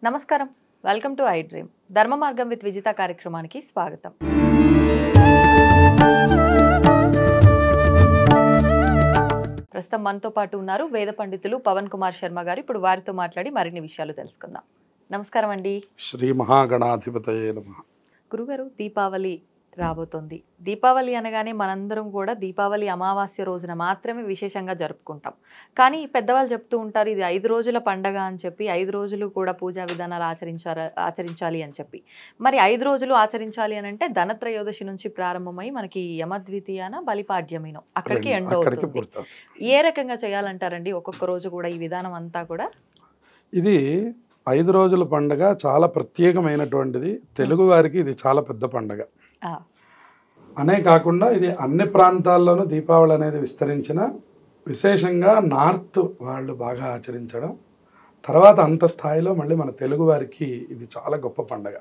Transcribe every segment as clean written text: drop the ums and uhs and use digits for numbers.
నమస్కారం, welcome to I dream. ధర్మ మార్గం విత్ విజిత కార్యక్రమానికి స్వాగతం. ప్రస్తుతం మనతో పాటు ఉన్నారు వేద పండితులు పవన్ కుమార్ శర్మ గారు. ఇప్పుడు వారితో మాట్లాడి మరిన్ని విషయాలు తెలుసుకుందాం. నమస్కారం అండి. శ్రీ మహాగణాధిపతయే నమః. గురుగారు, దీపావళి రాబోతోంది. దీపావళి అనగానే మనందరం కూడా దీపావళి అమావాస్య రోజున మాత్రమే విశేషంగా జరుపుకుంటాం. కానీ పెద్దవాళ్ళు చెప్తూ ఉంటారు ఇది 5 రోజుల పండగ అని చెప్పి, 5 రోజులు కూడా పూజా విధానాలు ఆచరించాలి అని చెప్పి. మరి 5 రోజులు ఆచరించాలి అని అంటే ధనత్రయోదశి నుంచి ప్రారంభమై మనకి యమద్వితీయాన బలిపాడ్యమినో అక్కడికి ఎండ్ అవుతుంది. ఏ రకంగా చేయాలంటారండి ఒక్కొక్క రోజు కూడా ఈ విధానం అంతా కూడా? ఇది 5 రోజుల పండగ చాలా ప్రత్యేకమైనటువంటిది. తెలుగు వారికి ఇది చాలా పెద్ద పండగ అనే కాకుండా ఇది అన్ని ప్రాంతాల్లోనూ దీపావళి అనేది విస్తరించిన, విశేషంగా నార్త్ వాళ్ళు బాగా ఆచరించడం, తర్వాత అంత స్థాయిలో మళ్ళీ మన తెలుగు వారికి ఇది చాలా గొప్ప పండగ.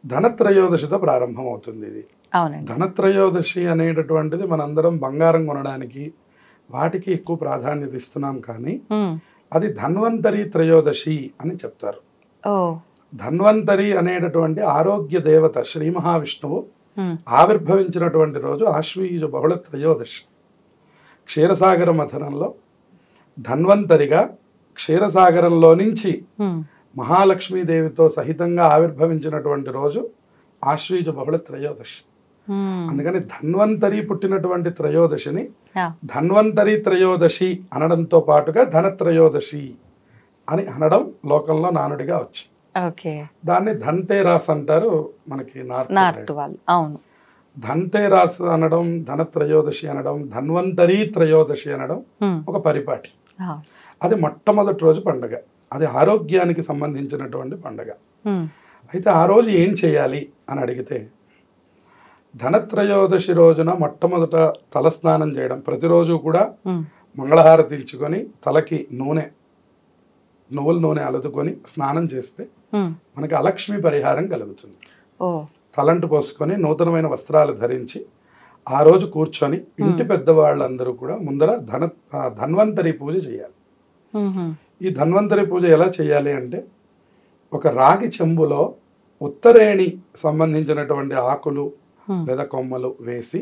ధనత్రయోదశితో ప్రారంభం అవుతుంది. ఇది ధనత్రయోదశి అనేటటువంటిది మనందరం బంగారం కొనడానికి వాటికి ఎక్కువ ప్రాధాన్యత ఇస్తున్నాం, కానీ అది ధన్వంతరి త్రయోదశి అని చెప్తారు. ధన్వంతరి అనేటటువంటి ఆరోగ్య దేవత శ్రీ మహావిష్ణువు ఆవిర్భవించినటువంటి రోజు ఆశ్వీజ బహుళ త్రయోదశి. క్షీరసాగర మథనంలో ధన్వంతరిగా క్షీరసాగరంలో నుంచి మహాలక్ష్మీదేవితో సహితంగా ఆవిర్భవించినటువంటి రోజు ఆశ్వీజ బహుళ త్రయోదశి. అందుకని ధన్వంతరి పుట్టినటువంటి త్రయోదశిని ధన్వంతరి త్రయోదశి అనడంతో పాటుగా ధనత్రయోదశి అని అనడం లోకంలో నానుడిగా వచ్చింది. దాన్ని ధన్తేరాస్ అంటారు మనకి నార్త్ వాళ్ళు. అవును, ధన్తేరాస్ అనడం, ధనత్రయోదశి అనడం, ధన్వంతరి త్రయోదశి అనడం ఒక పరిపాటి. అది మొట్టమొదటి రోజు పండగ. అది ఆరోగ్యానికి సంబంధించినటువంటి పండగ. అయితే ఆ రోజు ఏం చేయాలి అని అడిగితే, ధనత్రయోదశి రోజున మొట్టమొదట తలస్నానం చేయడం. ప్రతిరోజు కూడా మంగళహారతి ఇచ్చుకొని తలకి నువ్వుల నూనె అలుదుకొని స్నానం చేస్తే మనకి అలక్ష్మి పరిహారం కలుగుతుంది. తలంటు పోసుకొని నూతనమైన వస్త్రాలు ధరించి ఆ రోజు కూర్చొని ఇంటి పెద్దవాళ్ళందరూ కూడా ముందర ధన్వంతరి పూజ చేయాలి. ఈ ధన్వంతరి పూజ ఎలా చేయాలి అంటే, ఒక రాగి చెంబులో ఉత్తరేణి సంబంధించినటువంటి ఆకులు లేదా కొమ్మలు వేసి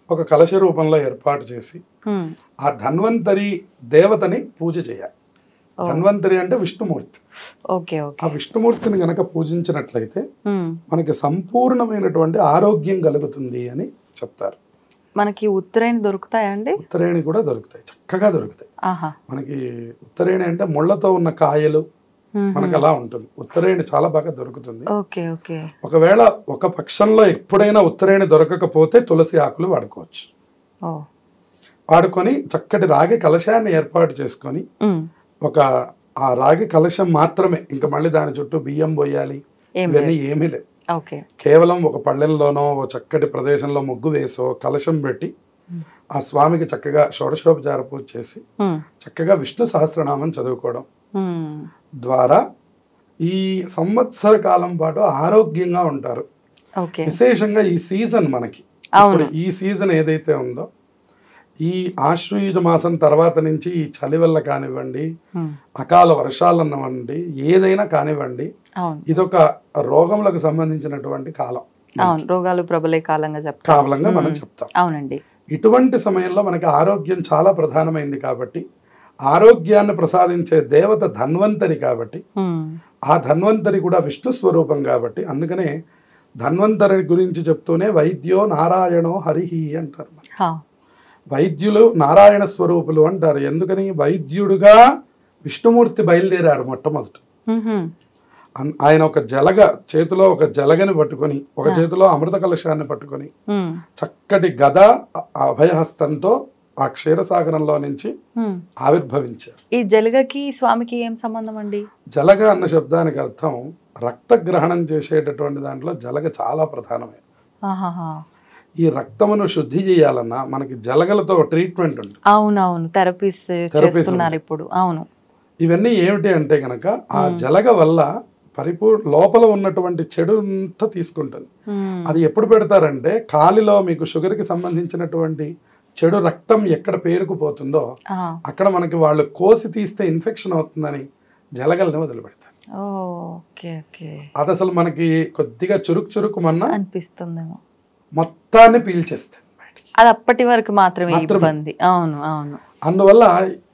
ఒక కలశ రూపంలో ఏర్పాటు చేసి ఆ ధన్వంతరి దేవతని పూజ చేయాలి. ధన్వంతరి అంటే విష్ణుమూర్తి. ఆ విష్ణుమూర్తిని గనక పూజించినట్లయితే మనకి సంపూర్ణమైనటువంటి ఆరోగ్యం కలుగుతుంది అని చెప్తారు. మనకి ఉత్తరేణి దొరుకుతాయండి? ఉత్తరేణి కూడా దొరుకుతాయి, చక్కగా దొరుకుతాయి. మనకి ఉత్తరేణి అంటే ముళ్ళతో ఉన్న కాయలు మనకు అలా ఉంటుంది. ఉత్తరేణి చాలా బాగా దొరుకుతుంది. ఒకవేళ ఒక పక్షంలో ఎప్పుడైనా ఉత్తరేణి దొరకకపోతే తులసి ఆకులు వాడుకోవచ్చు. వాడుకొని చక్కటి రాగి కలశాన్ని ఏర్పాటు చేసుకొని, ఆ రాగి కలశం మాత్రమే, ఇంకా మళ్ళీ దాని చుట్టూ బియ్యం పోయాలి ఇవన్నీ ఏమీ లేదు. కేవలం ఒక పళ్ళెంలోనో ఓ చక్కటి ప్రదేశంలో ముగ్గు వేసో కలశం పెట్టి ఆ స్వామికి చక్కగా షోడశోపచార పూజ చేసి చక్కగా విష్ణు సహస్రనామం చదువుకోవడం ద్వారా ఈ సంవత్సర కాలం పాటు ఆరోగ్యంగా ఉంటారు. విశేషంగా ఈ సీజన్ మనకి ఈ సీజన్ ఏదైతే ఉందో, ఈ ఆశ్వయుజ మాసం తర్వాత నుంచి ఈ చలి వల్ల కానివ్వండి, అకాల వర్షాలన్నవ్వండి, ఏదైనా కానివ్వండి, ఇదొక రోగములకు సంబంధించినటువంటి కాలం. రోగాలు ప్రబలే కాలంగా మనం చెప్తాం. అవునండి. ఇటువంటి సమయంలో మనకి ఆరోగ్యం చాలా ప్రధానమైంది కాబట్టి, ఆరోగ్యాన్ని ప్రసాదించే దేవత ధన్వంతరి కాబట్టి, ఆ ధన్వంతరి కూడా విష్ణు స్వరూపం కాబట్టి, అందుకనే ధన్వంతరి గురించి చెప్తూనే వైద్యో నారాయణో హరిహి అంటారు. వైద్యులు నారాయణ స్వరూపులు అంటారు. ఎందుకని? వైద్యుడుగా విష్ణుమూర్తి బయలుదేరాడు మొట్టమొదటి. ఆయన ఒక చేతిలో ఒక జలగని పట్టుకొని, ఒక చేతిలో అమృత కలశాన్ని పట్టుకొని, చక్కటి గద అభయహస్తంతో ఆ క్షీరసాగరంలో నుంచి ఆవిర్భవించారు. ఈ జలగకి స్వామికి ఏం సంబంధం అండి? జలగ అన్న శబ్దానికి అర్థం రక్త గ్రహణం చేసేటటువంటి దాంట్లో జలగ చాలా ప్రధానమైనది. ఈ రక్తమును శుద్ధి చేయాలన్నా మనకి జలగలతో ట్రీట్మెంట్ ఉంటుంది. అవునవును, థెరపీస్ చేస్తున్నారు ఇప్పుడు. అవును, ఇవన్నీ ఏమిటి అంటే గనక ఆ జలగ వల్ల లోపల ఉన్నటువంటి చెడు అంతా తీసుకుంటుంది. అది ఎప్పుడు పెడతారంటే, కాలిలో మీకు షుగర్కి సంబంధించినటువంటి చెడు రక్తం ఎక్కడ పేరుకుపోతుందో అక్కడ మనకి వాళ్ళు కోసి తీస్తే ఇన్ఫెక్షన్ అవుతుందని జలగల్ని వదిలిపెడతారు. ఓకే ఓకే అది అసలు మనకి కొద్దిగా చురుకుమన్నా అనిపిస్తుందేమో. మొత్తాన్ని పీల్చేస్తుంది బయటికి. అది అప్పటి వరకు మాత్రమే మాత్రమే. ఇబ్బంది. అవును అవును. అందువల్ల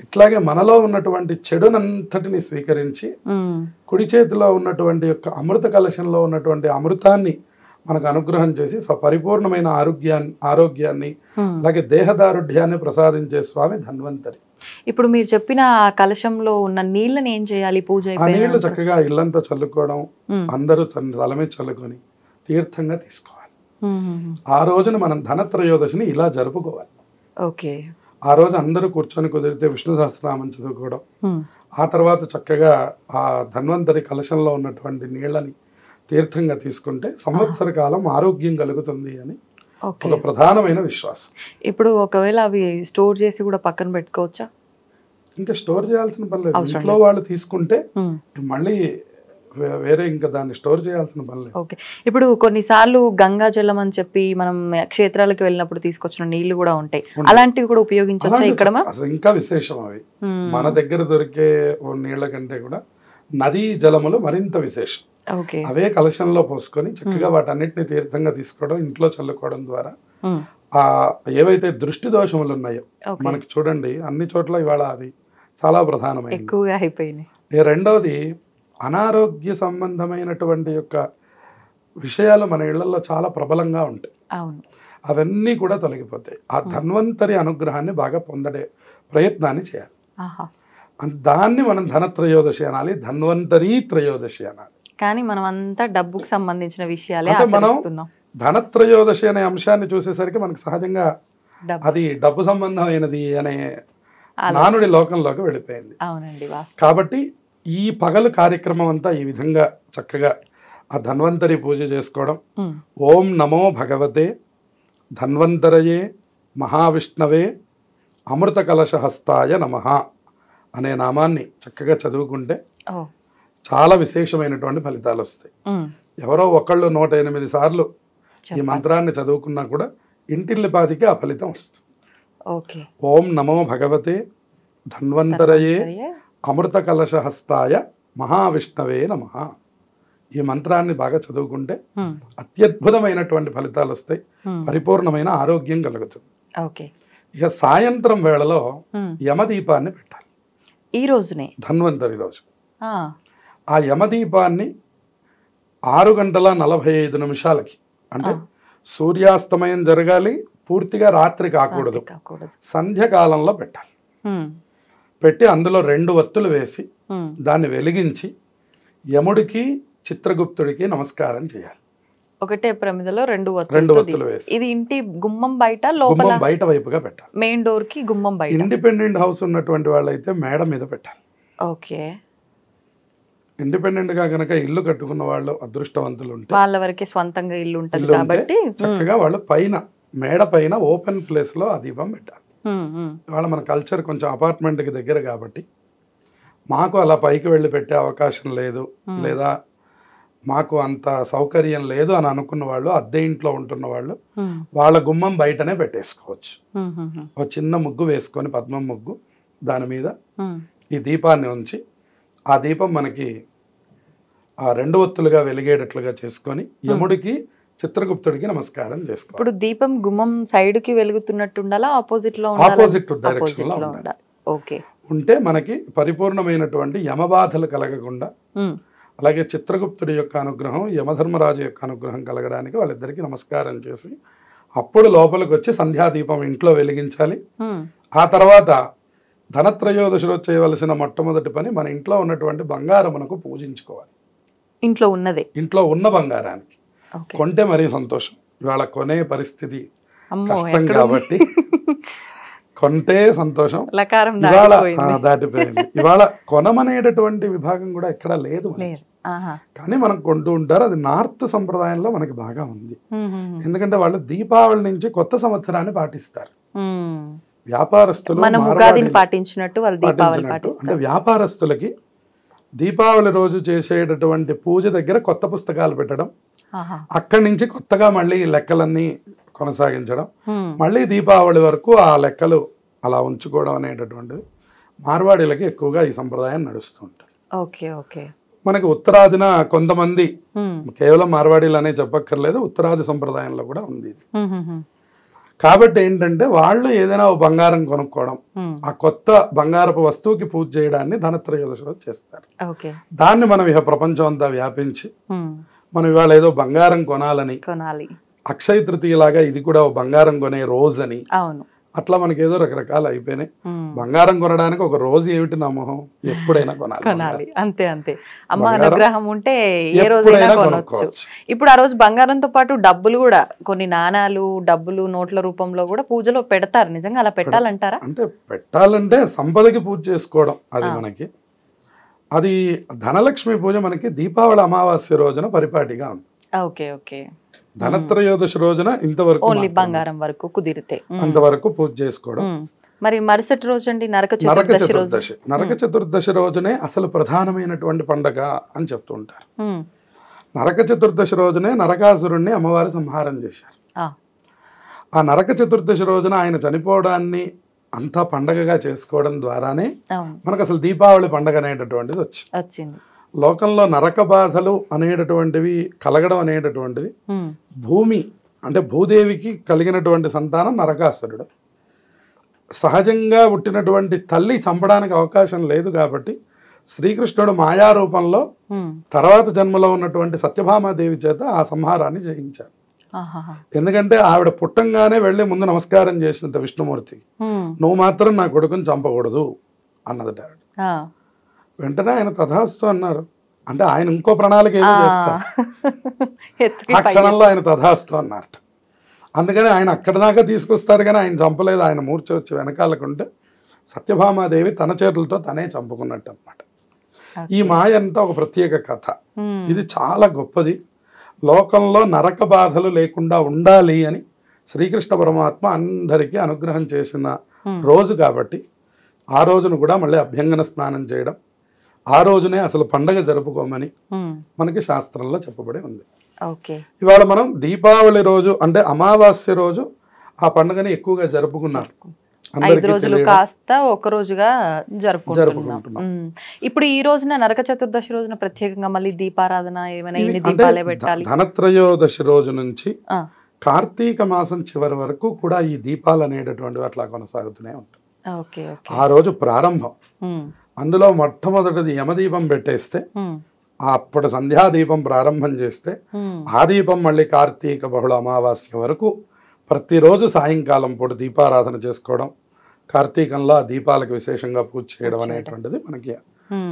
ఇట్లాగే మనలో ఉన్నటువంటి చెడునంతటిని స్వీకరించి కుడి చేతిలో ఉన్నటువంటి యొక్క అమృత కలశంలో ఉన్నటువంటి అమృతాన్ని మనకు అనుగ్రహం చేసి పరిపూర్ణమైన ఆరోగ్యాన్ని అలాగే దేహదారుఢ్యాన్ని ప్రసాదించే స్వామి ధన్వంతరి. ఇప్పుడు మీరు చెప్పిన ఆ కలశంలో ఉన్న నీళ్ళని ఏం చేయాలి పూజ ఆ నీళ్లు చక్కగా ఇల్లంతా చల్లుకోవడం, అందరూ తల మీద చల్లుకొని తీర్థంగా తీసుకోవాలి. ఆ రోజున మనం ధనత్రయోదశిని ఇలా జరుపుకోవాలి. ఓకే. ఆ రోజు అందరూ కూర్చొని కుదిరితే విష్ణు సహస్రనామం చదువుకోవడం, ఆ తర్వాత చక్కగా ఆ ధన్వంతరి కలశంలో ఉన్నటువంటి నీళ్ళని తీర్థంగా తీసుకుంటే సంవత్సర కాలం ఆరోగ్యం కలుగుతుంది అని ఒక ప్రధానమైన విశ్వాసం. ఇప్పుడు ఒకవేళ అవి స్టోర్ చేసి కూడా పక్కన పెట్టుకోవచ్చా? ఇంకా స్టోర్ చేయాల్సిన పని లేదు. ఇంట్లో వాళ్ళు తీసుకుంటే మళ్ళీ వేరే ఇంకా దాన్ని స్టోర్ చేయాల్సిన పని లేదు. ఓకే. ఇప్పుడు కొన్నిసార్లు గంగా జలం అని చెప్పి మనం క్షేత్రాలకు వెళ్ళినప్పుడు తీసుకొచ్చిన నీళ్లు కూడా ఉంటాయి, అలాంటివి కూడా ఉపయోగించవచ్చా ఇక్కడ? అసలు ఇంకా విశేషం అవి. మన దగ్గర దొరికే నీళ్ల కంటే కూడా నదీ జలములు మరింత విశేషం. అవే కలశంలో పోసుకొని చక్కగా వాటన్నిటిని తీర్థంగా తీసుకోవడం, ఇంట్లో చల్లుకోవడం ద్వారా ఆ ఏవైతే దృష్టి దోషములు ఉన్నాయో మనకి చూడండి అన్ని చోట్ల ఇవాళ అది చాలా ప్రధానమైనది, ఎక్కువగా అయిపోయినాయి. రెండవది అనారోగ్య సంబంధమైనటువంటి యొక్క విషయాలు మన ఇళ్లలో చాలా ప్రబలంగా ఉంటాయి. అవన్నీ కూడా తొలగిపోతాయి. ఆ ధన్వంతరి అనుగ్రహాన్ని బాగా పొందే ప్రయత్నాన్ని చేయాలి. దాన్ని మనం ధనత్రయోదశి అనాలి, ధన్వంతరి త్రయోదశి అనాలి. కానీ మనం అంతా డబ్బుకు సంబంధించిన విషయాలే ఆచరిస్తున్నాం. ధనత్రయోదశి అనే అంశాన్ని చూసేసరికి మనకు సహజంగా అది డబ్బు సంబంధమైనది అనే నానుడి లోకంలోకి వెళ్ళిపోయింది. కాబట్టి ఈ పగలు కార్యక్రమం అంతా ఈ విధంగా చక్కగా ఆ ధన్వంతరి పూజ చేసుకోవడం. ఓం నమో భగవతే ధన్వంతరయే మహావిష్ణవే అమృత కలశహస్తాయ నమః అనే నామాన్ని చక్కగా చదువుకుంటే చాలా విశేషమైనటువంటి ఫలితాలు వస్తాయి. ఎవరో ఒకళ్ళు 108 సార్లు ఈ మంత్రాన్ని చదువుకున్నా కూడా ఇంటిల్లిపాదికి ఆ ఫలితం వస్తుంది. ఓం నమో భగవతే ధన్వంతరయే అమృత కలశహస్తాయ మహావిష్ణవే నమః ఈ మంత్రాన్ని బాగా చదువుకుంటే అత్యద్భుతమైనటువంటి ఫలితాలు వస్తాయి, పరిపూర్ణమైన ఆరోగ్యం కలుగుతుంది. ఇక సాయంత్రం వేళలో యమదీపాన్ని పెట్టాలి ఈ రోజునే, ధన్వంతరి రోజు. ఆ యమదీపాన్ని 6:45 అంటే సూర్యాస్తమయం జరగాలి, పూర్తిగా రాత్రి కాకూడదు, సంధ్యకాలంలో పెట్టాలి. పెట్టి అందులో 2 ఒత్తులు వేసి దాన్ని వెలిగించి యముడికి చిత్రగుప్తుడికి నమస్కారం చేయాలి. ఒకటే ప్రమిదలో 2 ఒత్తులు వేసి ఇది ఇంటి గుమ్మం బయట లోపల బయట వైపుగా పెట్టాలి. మెయిన్ డోర్ కి గుమ్మం బయట. ఇండిపెండెంట్ హౌస్ ఉన్నటువంటి వాళ్ళైతే మేడ మీద పెట్టాలి. ఇండిపెండెంట్ గా గనక ఇల్లు కట్టుకున్న వాళ్ళు అదృష్టవంతులు ఉంటే వాళ్ళ వరకే స్వంతంగా ఇల్లు ఉంటుంది కాబట్టి చక్కగా వాళ్ళు పైన మేడ పైన ఓపెన్ ప్లేస్ లో ఆ దీపం పెట్టాలి. ఇవాళ మన కల్చర్ కొంచెం అపార్ట్మెంట్కి దగ్గర కాబట్టి మాకు అలా పైకి వెళ్ళి పెట్టే అవకాశం లేదు, లేదా మాకు అంత సౌకర్యం లేదు అని అనుకున్న వాళ్ళు, అద్దె ఇంట్లో ఉంటున్న వాళ్ళు వాళ్ళ గుమ్మం బయటనే పెట్టేసుకోవచ్చు. ఒక చిన్న ముగ్గు వేసుకొని పద్మం ముగ్గు దాని మీద ఈ దీపాన్ని ఉంచి ఆ దీపం మనకి ఆ 2 ఒత్తులుగా వెలిగేటట్లుగా చేసుకొని యముడికి చిత్రగుప్తుడికి నమస్కారం చేసుకోవాలి. ఇప్పుడు దీపం గుమ్మం సైడ్ కి వెలుగుతున్నట్టు ఉండాలా, ఆపోజిట్ లో ఆపోజిట్ డైరెక్షన్ లో ఉండాలి. ఉంటే మనకి పరిపూర్ణమైనటువంటి యమబాధలు కలగకుండా, అలాగే చిత్రగుప్తుడి యొక్క అనుగ్రహం, యమధర్మరాజు యొక్క అనుగ్రహం కలగడానికి వాళ్ళిద్దరికి నమస్కారం చేసి అప్పుడు లోపలికి వచ్చి సంధ్యాదీపం ఇంట్లో వెలిగించాలి. ఆ తర్వాత ధనత్రయోదశి రోజు చేయవలసిన మొట్టమొదటి పని మన ఇంట్లో ఉన్నటువంటి బంగారమునకు పూజించుకోవాలి. ఇంట్లో ఉన్న బంగారానికి కొంటే మరీ సంతోషం. ఇవాళ కొనే పరిస్థితి కష్టం కాబట్టి కొంటే సంతోషం, ఇవాళ దాటిపోయింది. ఇవాళ కొనమనేటటువంటి విభాగం కూడా ఎక్కడా లేదు, కానీ మనం కొంటూ ఉంటారు. అది నార్త్ సంప్రదాయంలో మనకి బాగా ఉంది. ఎందుకంటే వాళ్ళు దీపావళి నుంచి కొత్త సంవత్సరాన్ని పాటిస్తారు. వ్యాపారస్తులు పాటించినట్టు అంటే వ్యాపారస్తులకి దీపావళి రోజు చేసేటటువంటి పూజ దగ్గర కొత్త పుస్తకాలు పెట్టడం, అక్కడి నుంచి కొత్తగా మళ్ళీ లెక్కలన్నీ కొనసాగించడం, మళ్ళీ దీపావళి వరకు ఆ లెక్కలు అలా ఉంచుకోవడం అనేటటువంటిది మార్వాడీలకి ఎక్కువగా ఈ సంప్రదాయం నడుస్తూ ఉంటుంది. మనకి ఉత్తరాదిన కొంతమంది కేవలం మార్వాడీలు అనే చెప్పక్కర్లేదు, ఉత్తరాది సంప్రదాయంలో కూడా ఉంది ఇది. కాబట్టి ఏంటంటే వాళ్ళు ఏదైనా ఓ బంగారం కొనుక్కోవడం, ఆ కొత్త బంగారపు వస్తువుకి పూజ చేయడాన్ని ధనత్రయోదశి రోజు చేస్తారు. దాన్ని మనం ఇక ప్రపంచం అంతా వ్యాపించి మనం ఇవాళ ఏదో బంగారం కొనాలి, అక్షయ తృతీయలాగా ఇది కూడా ఓ బంగారం కొనే రోజు అని, అట్లా మనకి ఏదో రకరకాలు అయిపోయినాయి. బంగారం కొనడానికి ఒక రోజు ఏమిటి నా మొహం, ఎప్పుడైనా కొనాలి. అంతే అంతే. అమ్మ అనుగ్రహం ఉంటే ఏ రోజైనా కొనొచ్చు. ఇప్పుడు ఆ రోజు బంగారంతో పాటు డబ్బులు కూడా, కొన్ని నాణాలు, డబ్బులు నోట్ల రూపంలో కూడా పూజలో పెడతారు. నిజంగా అలా పెట్టాలంటారా? అంటే పెట్టాలంటే సంపదకి పూజ చేసుకోవడం అది మనకి. అది ధనలక్ష్మి పూజ మనకి దీపావళి అమావాస్య రోజున పరిపాటిగా ఉంది. Okay okay. ధనత్రయోదశి రోజున ఇంతవరకు ఓన్లీ బంగారం వరకు కుదిరితే అంతవరకు పూజ చేసుకోవడం. మరి మరుసటి రోజు అండి నరక చతుర్దశి. నరక చతుర్దశి రోజునే అసలు ప్రధానమైనటువంటి పండగ అని చెప్తూ ఉంటారు. నరక చతుర్దశి రోజునే నరకాసురుణ్ణి అమ్మవారు సంహారం చేశారు. ఆ నరక చతుర్దశి రోజున ఆయన చనిపోవడాన్ని అంతా పండగగా చేసుకోవడం ద్వారానే మనకు అసలు దీపావళి పండగ అనేటటువంటిది వచ్చింది. లోకంలో నరక బాధలు అనేటటువంటివి కలగడం అనేటటువంటిది భూమి అంటే భూదేవికి కలిగినటువంటి సంతానం నరకాసురుడు. సహజంగా పుట్టినటువంటి తల్లి చంపడానికి అవకాశం లేదు కాబట్టి శ్రీకృష్ణుడు మాయారూపంలో తర్వాత జన్మలో ఉన్నటువంటి సత్యభామాదేవి చేత ఆ సంహారాన్ని చేయించారు. ఎందుకంటే ఆవిడ పుట్టంగానే వెళ్ళి ముందు నమస్కారం చేసినంత విష్ణుమూర్తికి, నువ్వు మాత్రం నా కొడుకుని చంపకూడదు అన్నదట. వెంటనే ఆయన తథాస్తు అన్నారు. అంటే ఆయన ఇంకో ప్రణాళిక ఏదో చేస్తారు, ఆ క్షణంలో ఆయన తథాస్తు అన్నట్టు. అందుకని ఆయన అక్కడి దాకా తీసుకొస్తారు కానీ ఆయన చంపలేదు. ఆయన మూర్ఛ వచ్చి వెనకాలకుంటే సత్యభామాదేవి తన చేతులతో తనే చంపుకున్నట్టు అన్నమాట. ఈ మాయ అంతా ఒక ప్రత్యేక కథ. ఇది చాలా గొప్పది. లోకంలో నరక బాధలు లేకుండా ఉండాలి అని శ్రీకృష్ణ పరమాత్మ అందరికీ అనుగ్రహం చేసిన రోజు కాబట్టి ఆ రోజును కూడా మళ్ళీ అభ్యంగన స్నానం చేయడం, ఆ రోజునే అసలు పండగ జరుపుకోమని మనకి శాస్త్రంలో చెప్పబడి ఉంది. ఇవాళ మనం దీపావళి రోజు అంటే అమావాస్య రోజు ఆ పండుగని ఎక్కువగా జరుపుకున్నారు. 5 రోజులు కాస్త ఒక రోజుగా జరుపుకుంటున్నాం. ఇప్పుడు ఈ రోజున నరక చతుర్దశి రోజున ప్రత్యేకంగా మళ్ళీ దీపారాధన ఏమైనా ఎన్ని దీపాలే పెట్టాలి? ధనత్రయోదశి రోజు నుంచి కార్తీక మాసం చివరి వరకు కూడా ఈ దీపాలు అనేటటువంటివి అట్లా కొనసాగుతూనే ఉంటాయి. ఆ రోజు ప్రారంభం. అందులో మొట్టమొదటిది యమదీపం పెట్టేస్తే అప్పుడు సంధ్యాదీపం ప్రారంభం చేస్తే ఆ దీపం మళ్ళీ కార్తీక బహుళ అమావాస్య వరకు ప్రతిరోజు సాయంకాలం పూట దీపారాధన చేసుకోవడం, కార్తీకంలో ఆ దీపాలకు విశేషంగా పూజ చేయడం అనేటువంటిది మనకి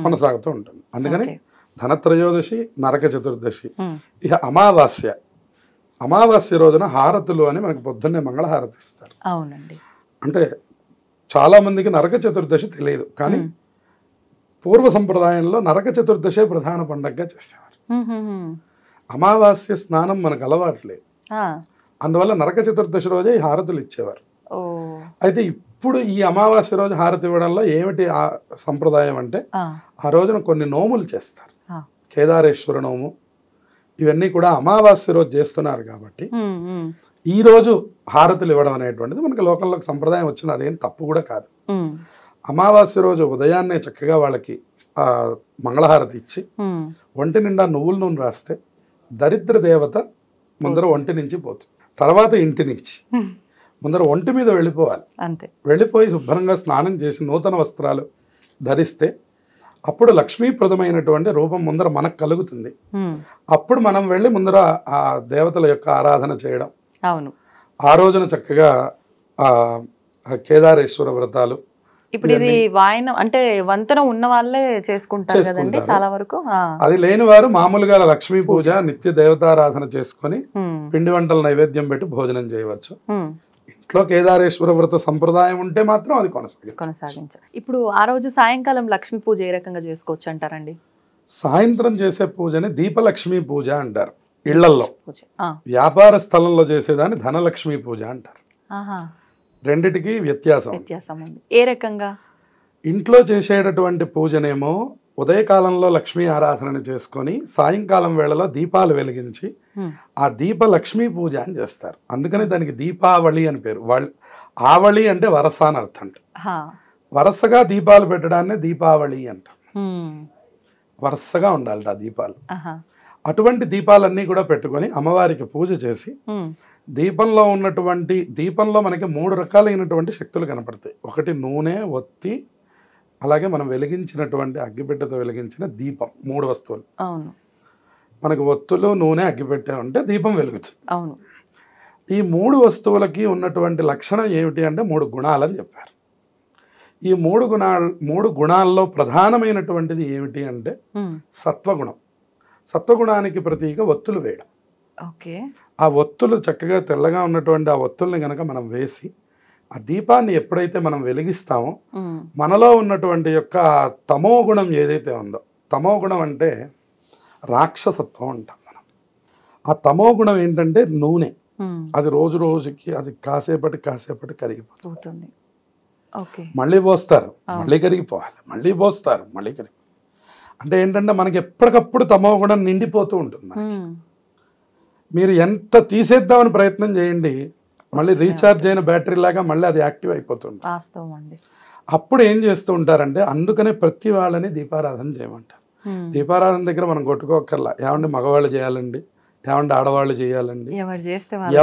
కొనసాగుతూ ఉంటుంది. అందుకని ధనత్రయోదశి, నరక చతుర్దశి, ఇక అమావాస్య రోజున హారతులు అని మనకి పొద్దున్నే మంగళహారతి ఇస్తారు. అంటే చాలా మందికి నరక చతుర్దశి తెలియదు, కానీ పూర్వ సంప్రదాయంలో నరక చతుర్దశే ప్రధాన పండగగా చేసేవారు. అమావాస్య స్నానం మనకు అలవాట్లేదు, అందువల్ల నరక చతుర్దశి రోజే ఈ హారతులు ఇచ్చేవారు. అయితే ఇప్పుడు ఈ అమావాస్య రోజు హారతి ఇవ్వడంలో ఏమిటి ఆ సంప్రదాయం అంటే ఆ రోజున కొన్ని నోములు చేస్తారు. కేదారేశ్వర నోము ఇవన్నీ కూడా అమావాస్య రోజు చేస్తున్నారు కాబట్టి ఈ రోజు హారతులు ఇవ్వడం అనేటువంటిది మనకి లోకంలోకి సంప్రదాయం వచ్చింది. అదేం తప్పు కూడా కాదు. అమావాస్య రోజు ఉదయాన్నే చక్కగా వాళ్ళకి మంగళహారతి ఇచ్చి ఒంటి నిండా నువ్వుల నూనె రాస్తే దరిద్ర దేవత ముందర ఒంటి నుంచి పోతుంది. తర్వాత ఇంటి నుంచి ముందర ఒంటి మీద వెళ్ళిపోవాలి. వెళ్ళిపోయి శుభ్రంగా స్నానం చేసి నూతన వస్త్రాలు ధరిస్తే అప్పుడు లక్ష్మీప్రదమైనటువంటి రూపం ముందర మనకు కలుగుతుంది. అప్పుడు మనం వెళ్ళి ముందర ఆ దేవతల యొక్క ఆరాధన చేయడం. ఆ రోజున చక్కగా కేదారేశ్వర వ్రతాలు. ఇప్పుడు ఇది వాయనం అంటే వంతెన ఉన్న వాళ్ళే చేసుకుంటారు కదండి చాలా వరకు. అది లేని వారు మామూలుగా లక్ష్మీ పూజ నిత్య దేవతారాధన చేసుకొని పిండి వంటల నైవేద్యం పెట్టి భోజనం చేయవచ్చు. ఇంట్లో కేదారేశ్వర వ్రత సంప్రదాయం ఉంటే మాత్రం అది కొనసాగించాలి. ఇప్పుడు ఆ రోజు సాయంకాలం లక్ష్మీ పూజ ఏ రకంగా చేసుకోవచ్చు అంటారండి? సాయంత్రం చేసే పూజని దీపలక్ష్మి పూజ అంటారు. ఇళ్లల్లో వ్యాపార స్థలంలో చేసేదాన్ని ధనలక్ష్మి పూజ అంటారు. రెండిటికి వ్యత్యాసం ఉంది. ఏ రకంగా? ఇంట్లో చేసేటటువంటి పూజనేమో ఉదయకాలంలో లక్ష్మీ ఆరాధనని చేసుకొని సాయంకాలం వేళలో దీపాలు వెలిగించి ఆ దీప లక్ష్మీ పూజ అని చేస్తారు. అందుకని దానికి దీపావళి అని పేరు. ఆవళి అంటే వరస అని అర్థం. వరసగా దీపాలు పెట్టడాన్ని దీపావళి అంటాం. వరుసగా ఉండాలి ఆ దీపాలు. ఆహా. అటువంటి దీపాలన్నీ కూడా పెట్టుకొని అమ్మవారికి పూజ చేసి దీపంలో మనకి 3 రకాలైనటువంటి శక్తులు కనపడతాయి. ఒకటి నూనె, ఒత్తి, అలాగే మనం వెలిగించినటువంటి అగ్గిపెట్టెతో వెలిగించిన దీపం. 3 వస్తువులు. అవును. మనకు ఒత్తులు, నూనె, అగ్గిపెట్టె ఉంటే దీపం వెలుగుతుంది. అవును. ఈ 3 వస్తువులకి ఉన్నటువంటి లక్షణం ఏమిటి అంటే 3 గుణాలని చెప్పారు. ఈ 3 గుణాల్లో ప్రధానమైనటువంటిది ఏమిటి అంటే సత్వగుణం. సత్వగుణానికి ప్రతీక ఒత్తులు వేయడం. ఓకే. ఆ ఒత్తులు చక్కగా తెల్లగా ఉన్నటువంటి ఆ ఒత్తుల్ని కనుక మనం వేసి ఆ దీపాన్ని ఎప్పుడైతే మనం వెలిగిస్తామో మనలో ఉన్నటువంటి యొక్క తమో గుణం ఏదైతే ఉందో, తమో గుణం అంటే రాక్షసత్వం అంటాం మనం. ఆ తమో గుణం ఏంటంటే నూనె. అది రోజు రోజుకి అది కాసేపటి కరిగిపోతుంది. మళ్ళీ పోస్తారు, మళ్ళీ కరిగిపోవాలి, మళ్ళీ పోస్తారు, మళ్ళీ కరిగిపోవాలి. అంటే ఏంటంటే మనకి ఎప్పటికప్పుడు తమో గుణం నిండిపోతూ ఉంటుంది. మీరు ఎంత తీసేద్దామని ప్రయత్నం చేయండి, మళ్ళీ రీఛార్జ్ అయిన బ్యాటరీ లాగా మళ్ళీ అది యాక్టివ్ అయిపోతుంది. అప్పుడు ఏం చేస్తూ ఉంటారంటే అందుకనే ప్రతి వాళ్ళని దీపారాధన చేయమంటారు. దీపారాధన దగ్గర మనం కొట్టుకోకర్లా, ఏమంటే మగవాళ్ళు చేయాలండి, ఏమంటే ఆడవాళ్ళు చేయాలండి,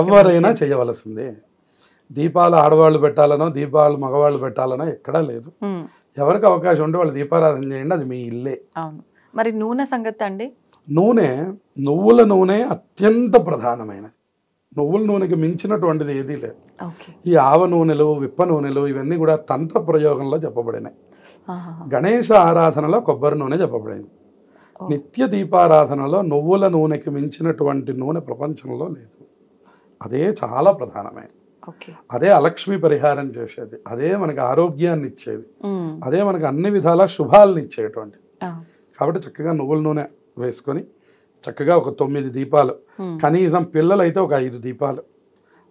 ఎవరైనా చేయవలసిందే. దీపాలు ఆడవాళ్ళు పెట్టాలనో దీపాలు మగవాళ్ళు పెట్టాలనో ఎక్కడా లేదు. ఎవరికి అవకాశం ఉంటే వాళ్ళు దీపారాధన చేయండి, అది మీ ఇల్లే. మరి నూనె సంగతి అండి? నువ్వుల నూనె అత్యంత ప్రధానమైనది. నువ్వుల నూనెకి మించినటువంటిది ఏదీ లేదు. ఈ ఆవ నూనెలు, విప్ప నూనెలు ఇవన్నీ కూడా తంత్ర ప్రయోగంలో చెప్పబడినాయి. గణేష ఆరాధనలో కొబ్బరి నూనె చెప్పబడింది. నిత్య దీపారాధనలో నువ్వుల నూనెకి మించినటువంటి నూనె ప్రపంచంలో లేదు. అదే చాలా ప్రధానమైనది. అదే అలక్ష్మి పరిహారం చేసేది, అదే మనకి ఆరోగ్యాన్ని ఇచ్చేది, అదే మనకి అన్ని విధాల శుభాలను ఇచ్చేటువంటిది. కాబట్టి చక్కగా నువ్వుల నూనె వేసుకొని చక్కగా ఒక 9 దీపాలు, కనీసం పిల్లలైతే ఒక 5 దీపాలు,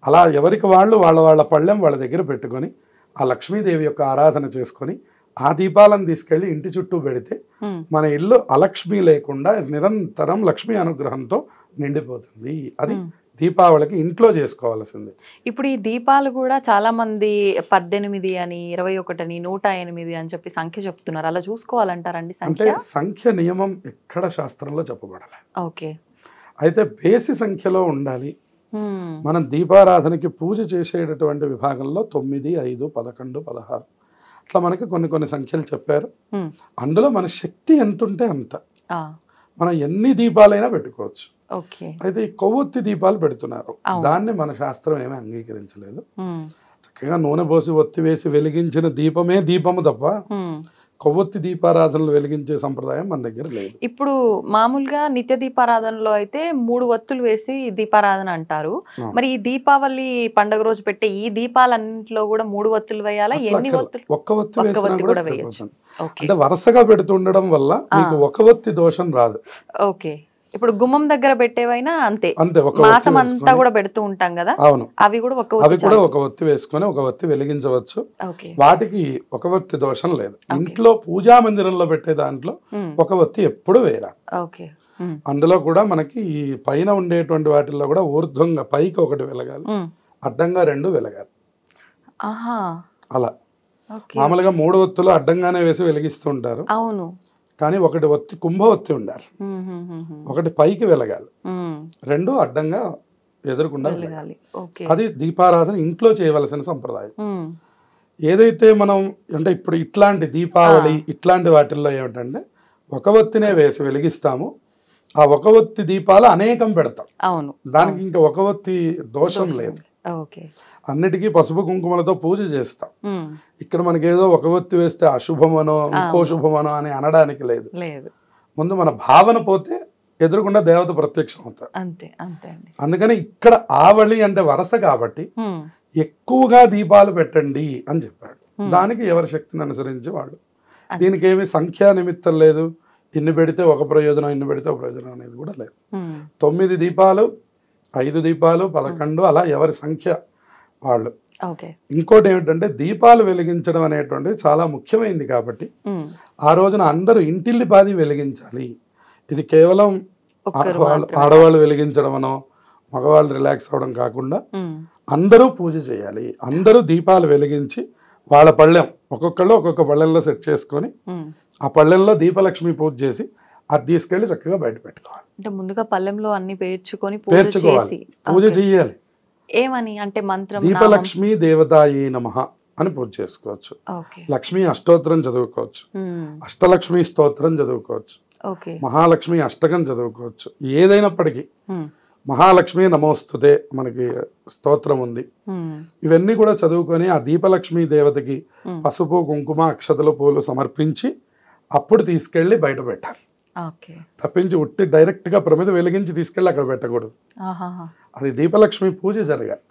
అలా ఎవరికి వాళ్ళు వాళ్ళ పళ్ళెం వాళ్ళ దగ్గర పెట్టుకొని ఆ లక్ష్మీదేవి యొక్క ఆరాధన చేసుకొని ఆ దీపాలను తీసుకెళ్ళి ఇంటి చుట్టూ పెడితే మన ఇల్లు అలక్ష్మి లేకుండా నిరంతరం లక్ష్మీ అనుగ్రహంతో నిండిపోతుంది. అది దీపావళికి ఇంట్లో చేసుకోవాల్సింది. ఇప్పుడు ఈ దీపాలు కూడా చాలా మంది 18 అని 21 అని 108 అని చెప్పి సంఖ్య చెప్తున్నారు. అలా చూసుకోవాలంటారండి? అంటే సంఖ్య నియమం ఎక్కడ శాస్త్రంలో చెప్పబడలేదు. ఓకే. అయితే బేసి సంఖ్యలో ఉండాలి. మనం దీపారాధనకి పూజ చేసేటటువంటి విభాగంలో 9, 5, 11, 16 అట్లా మనకి కొన్ని సంఖ్యలు చెప్పారు. అందులో మన శక్తి ఎంత ఉంటే అంత మనం ఎన్ని దీపాలైనా పెట్టుకోవచ్చు. అయితే ఈ కొవ్వొత్తి దీపాలు పెడుతున్నారు, దాన్ని మన శాస్త్రం ఏమీ అంగీకరించలేదు. చక్కగా నూనె పోసి ఒత్తి వేసి వెలిగించిన దీపమే దీపము తప్ప కొవ్వొత్తి దీపారాధనలు వెలిగించే సంప్రదాయం మన దగ్గర లేదు. ఇప్పుడు మామూలుగా నిత్య దీపారాధనలో అయితే 3 ఒత్తులు వేసి దీపారాధన అంటారు. మరి ఈ దీపావళి పండుగ రోజు పెట్టే ఈ దీపాలన్నింటిలో కూడా 3 ఒత్తులు వేయాలా? ఎన్ని ఒత్తులు? ఒక్క ఒత్తి కూడా వేయొచ్చు. అంటే వరుసగా పెడుతుండడం వల్ల మీకు ఒక ఒత్తి దోషం రాదు. ఓకే. ఇప్పుడు గుమ్మం దగ్గర పెట్టేవైనా అంతే, మాసం అంతా కూడా పెడుతూ ఉంటాం కదా. అవును, అవి కూడా ఒక ఒత్తి వేసుకొని ఒక ఒత్తి వెలిగించవచ్చు. వాటికి ఒక ఒత్తి దోషం లేదు. ఇంట్లో పూజా మందిరంలో పెట్టే దాంట్లో ఒక ఒత్తి ఎప్పుడు వేయాలి. అందులో కూడా మనకి ఈ పైన ఉండేటువంటి వాటిల్లో కూడా ఊర్ధ్వంగా పైకి ఒకటి వెలగాలి, అడ్డంగా 2 వెలగాలి. అలా మామూలుగా 3 ఒత్తులు అడ్డంగానే వేసి వెలిగిస్తూ ఉంటారు. అవును. కానీ ఒకటి ఒత్తి కుంభ ఒత్తి ఉండాలి, ఒకటి పైకి వెలగాలి, 2 అడ్డంగా ఎదురుకుండా వెలగాలి. అది దీపారాధన ఇంట్లో చేయవలసిన సంప్రదాయం. ఏదైతే మనం అంటే ఇప్పుడు ఇట్లాంటి దీపావళి ఇట్లాంటి వాటిల్లో ఏమిటంటే ఒక ఒత్తినే వేసి వెలిగిస్తాము. ఆ ఒక ఒత్తి దీపాలు అనేకం పెడతాం. అవును, దానికి ఇంకా ఒక ఒత్తి దోషం లేదు. అన్నిటికీ పసుపు కుంకుమలతో పూజ చేస్తాం. ఇక్కడ మనకి ఏదో ఒక ఒత్తి వేస్తే అశుభమనో ఇంకో శుభమనో అని అనడానికి లేదు. ముందు మన భావన పోతే ఎదురుకుండా దేవత ప్రత్యక్షం అవుతారు. అందుకని ఇక్కడ ఆవళి అంటే వరస కాబట్టి ఎక్కువగా దీపాలు పెట్టండి అని చెప్పాడు. దానికి ఎవరి శక్తిని అనుసరించి వాళ్ళు. దీనికి ఏమి సంఖ్యా నిమిత్తం లేదు, ఇన్ని పెడితే ఒక ప్రయోజనం, ఇన్ని పెడితే ఒక ప్రయోజనం అనేది కూడా లేదు. 9 దీపాలు, 5 దీపాలు, 11 అలా ఎవరి సంఖ్య వాళ్ళు. ఇంకోటి ఏమిటంటే దీపాలు వెలిగించడం అనేటువంటిది చాలా ముఖ్యమైనది కాబట్టి ఆ రోజున అందరూ ఇంటిల్లిపాది వెలిగించాలి. ఇది కేవలం ఆడవాళ్ళు వెలిగించడం అనో మగవాళ్ళు రిలాక్స్ అవ్వడం కాకుండా అందరూ పూజ చేయాలి. అందరూ దీపాలు వెలిగించి వాళ్ళ పళ్ళెం ఒక్కొక్కళ్ళు ఒక్కొక్క పళ్ళెంలో సెట్ చేసుకొని ఆ పళ్ళెంలో దీపలక్ష్మి పూజ చేసి అది తీసుకెళ్లి చక్కగా బయట పెట్టుకోవాలి. అంటే ముందుగా పళ్ళెంలో అన్ని పేర్చుకొని పూజ పేర్చుకోవాలి, చేసి పూజ చెయ్యాలి. ఏమని అంటే మంత్రం దీపలక్ష్మి దేవతాయే నమః అని పూజ చేసుకోవచ్చు. ఓకే లక్ష్మీ అష్టోత్తరం చదువుకోవచ్చు, అష్టలక్ష్మి స్తోత్రం చదువుకోవచ్చు, ఓకే మహాలక్ష్మి అష్టకం చదువుకోవచ్చు. ఏదైనప్పటికీ మహాలక్ష్మి నమోస్తుతే మనకి స్తోత్రం ఉంది. ఇవన్నీ కూడా చదువుకొని ఆ దీపలక్ష్మి దేవతకి పసుపు కుంకుమ అక్షతలు పూలు సమర్పించి అప్పుడు తీసుకెళ్లి బయట పెట్టాలి. తప్పించి ఉట్టి డైరెక్ట్ గా ప్రమిద వెలిగించి తీసుకెళ్లి అక్కడ పెట్టకూడదు. అది దీపలక్ష్మి పూజ జరగాలి.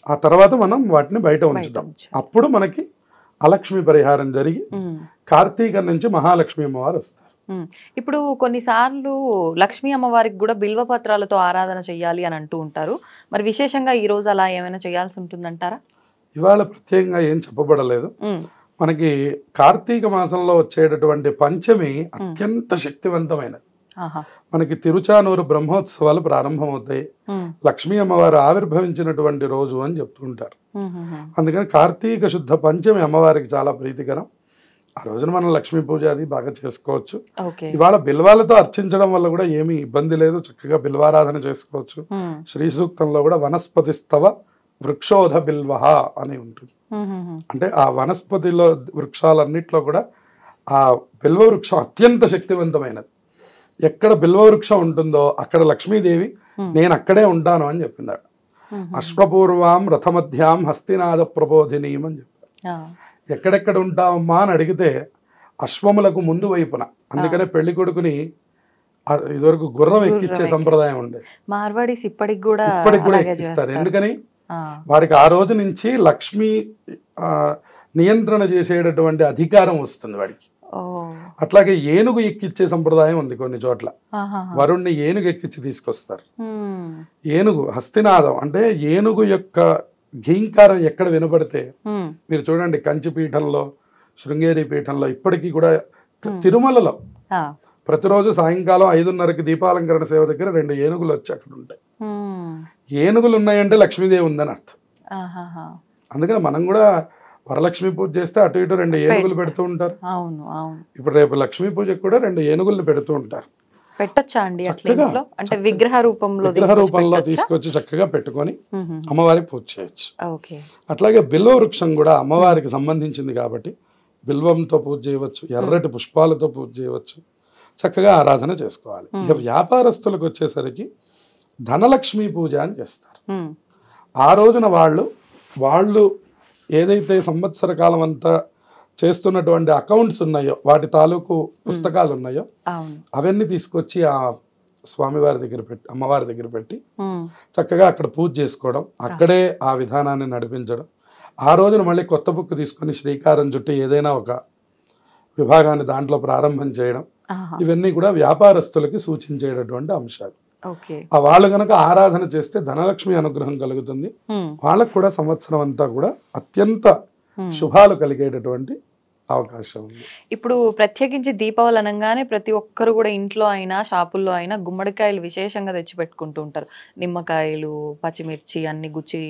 ఆ తర్వాత మనం వాటిని బయట ఉంచుతాం. అప్పుడు మనకి అలక్ష్మి పరిహారం జరిగి కార్తీక నుంచి మహాలక్ష్మి అమ్మవారు వస్తారు. ఇప్పుడు కొన్నిసార్లు లక్ష్మీ అమ్మవారికి కూడా బిల్వ పత్రాలతో ఆరాధన చెయ్యాలి అని అంటూ ఉంటారు. మరి విశేషంగా ఈ రోజు అలా ఏమైనా చేయాల్సి ఉంటుందంటారా? ఇవాళ ప్రత్యేకంగా ఏం చెప్పబడలేదు. మనకి కార్తీక మాసంలో వచ్చేటటువంటి పంచమి అత్యంత శక్తివంతమైనది. మనకి తిరుచానూరు బ్రహ్మోత్సవాలు ప్రారంభమవుతాయి. లక్ష్మీ అమ్మవారు ఆవిర్భవించినటువంటి రోజు అని చెప్తుంటారు. అందుకని కార్తీక శుద్ధ పంచమి అమ్మవారికి చాలా ప్రీతికరం. ఆ రోజున మనం లక్ష్మీ పూజ అది బాగా చేసుకోవచ్చు. ఇవాళ బిల్వాలతో అర్చించడం వల్ల కూడా ఏమీ ఇబ్బంది లేదు, చక్కగా బిల్వారాధన చేసుకోవచ్చు. శ్రీ సూక్తంలో కూడా వనస్పతిస్తవ వృక్షోధ బిల్వహ అని ఉంటుంది. అంటే ఆ వనస్పతిలో వృక్షాలన్నిట్లో కూడా ఆ బిల్వ వృక్షం అత్యంత శక్తివంతమైనది. ఎక్కడ బిల్వ వృక్షం ఉంటుందో అక్కడ లక్ష్మీదేవి నేను అక్కడే ఉంటాను అని చెప్పిందాడు. అశ్వపూర్వాం రథమధ్యాం హస్తినాథ ప్రబోధినీం అని చెప్పారు. ఎక్కడెక్కడ ఉంటావమ్మా అని అడిగితే అశ్వములకు ముందు వైపున. అందుకనే పెళ్లి కొడుకుని ఇదివరకు గుర్రం ఎక్కించే సంప్రదాయం ఉండేది. మార్వాడీస్ ఇప్పటికి కూడా ఎక్కిస్తారు. ఎందుకని వారికి ఆ రోజు నుంచి లక్ష్మి నియంత్రణ చేసేటటువంటి అధికారం వస్తుంది వాడికి. అట్లాగే ఏనుగు ఎక్కిచ్చే సంప్రదాయం ఉంది కొన్ని చోట్ల. వరుణ్ణి ఏనుగు ఎక్కించి తీసుకొస్తారు. ఏనుగు హస్తినాదం అంటే ఏనుగు యొక్క ఘీంకారం ఎక్కడ వినపడితే మీరు చూడండి, కంచి పీఠంలో శృంగేరి పీఠంలో ఇప్పటికీ కూడా తిరుమలలో ప్రతిరోజు సాయంకాలం 5:30కి దీపాలంకరణ సేవ దగ్గర 2 ఏనుగులు వచ్చి అక్కడ ఉంటాయి. ఏనుగులు ఉన్నాయంటే లక్ష్మీదేవి ఉందని అర్థం. అందుకని మనం కూడా వరలక్ష్మి పూజ చేస్తే అటు ఇటు 2 ఏనుగులు పెడుతూ ఉంటారు. ఇప్పుడు రేపు లక్ష్మీ పూజకు కూడా 2 ఏనుగుల్ని పెడుతూ ఉంటారు. పెట్టొచ్చా అండి? అంటే విగ్రహ రూపంలో తీసుకొచ్చి చక్కగా పెట్టుకొని అమ్మవారికి పూజ చేయొచ్చు. అట్లాగే బిల్వ వృక్షం కూడా అమ్మవారికి సంబంధించింది కాబట్టి బిల్వంతో పూజ చేయవచ్చు, ఎర్రటి పుష్పాలతో పూజ చేయవచ్చు, చక్కగా ఆరాధన చేసుకోవాలి. ఇక వ్యాపారస్తులకు వచ్చేసరికి ధనలక్ష్మి పూజ అని చేస్తారు. ఆ రోజున వాళ్ళు ఏదైతే సంవత్సర కాలం అంతా చేస్తున్నటువంటి అకౌంట్స్ ఉన్నాయో, వాటి తాలూకు పుస్తకాలు ఉన్నాయో అవన్నీ తీసుకొచ్చి ఆ స్వామివారి దగ్గర పెట్టి అమ్మవారి దగ్గర పెట్టి చక్కగా అక్కడ పూజ చేసుకోవడం, అక్కడే ఆ విధానాన్ని నడిపించడం. ఆ రోజున మళ్ళీ కొత్త బుక్ తీసుకొని శ్రీకారం చుట్టి ఏదైనా ఒక విభాగాన్ని దాంట్లో ప్రారంభం చేయడం, ఇవన్నీ కూడా వ్యాపారస్తులకి సూచించేటటువంటి అంశాలు. ఆ వాళ్ళు కనుక ఆరాధన చేస్తే ధనలక్ష్మి అనుగ్రహం కలుగుతుంది. వాళ్ళకు కూడా సంవత్సరం అంతా కూడా అత్యంత శుభాలు కలిగేటటువంటి అవకాశం ఉంది. ఇప్పుడు ప్రత్యేకించి దీపావళి అనగానే ప్రతి ఒక్కరు కూడా ఇంట్లో అయినా షాపుల్లో అయినా గుమ్మడికాయలు విశేషంగా తెచ్చి పెట్టుకుంటూ ఉంటారు. నిమ్మకాయలు, పచ్చిమిర్చి అన్ని గుచ్చి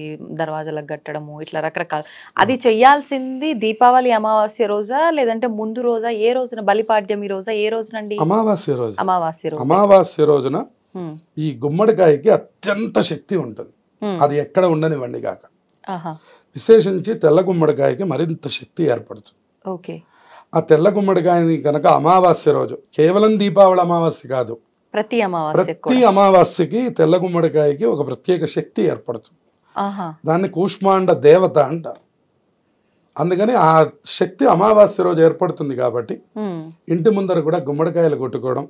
దర్వాజాలకు కట్టడము, ఇట్లా రకరకాల. అది చెయ్యాల్సింది దీపావళి అమావాస్య రోజా లేదంటే ముందు రోజా? ఏ రోజున? బలిపాడ్యమి రోజా? ఏ రోజునండి? అమావాస్య రోజు. అమావాస్య రోజున ఈ గుమ్మడికాయకి అత్యంత శక్తి ఉంటుంది. అది ఎక్కడ ఉండనివ్వండి కాక. విశేషించి తెల్ల గుమ్మడికాయకి మరింత శక్తి ఏర్పడుతుంది. ఆ తెల్ల గుమ్మడికాయని కనుక అమావాస్య రోజు, కేవలం దీపావళి అమావాస్య కాదు, ప్రతి అమావాస్యకి తెల్ల గుమ్మడికాయకి ఒక ప్రత్యేక శక్తి ఏర్పడుతుంది. దాన్ని కూష్మాండ దేవత అంటారు. అందుకని ఆ శక్తి అమావాస్య రోజు ఏర్పడుతుంది కాబట్టి ఇంటి ముందర కూడా గుమ్మడికాయలు కొట్టుకోవడం,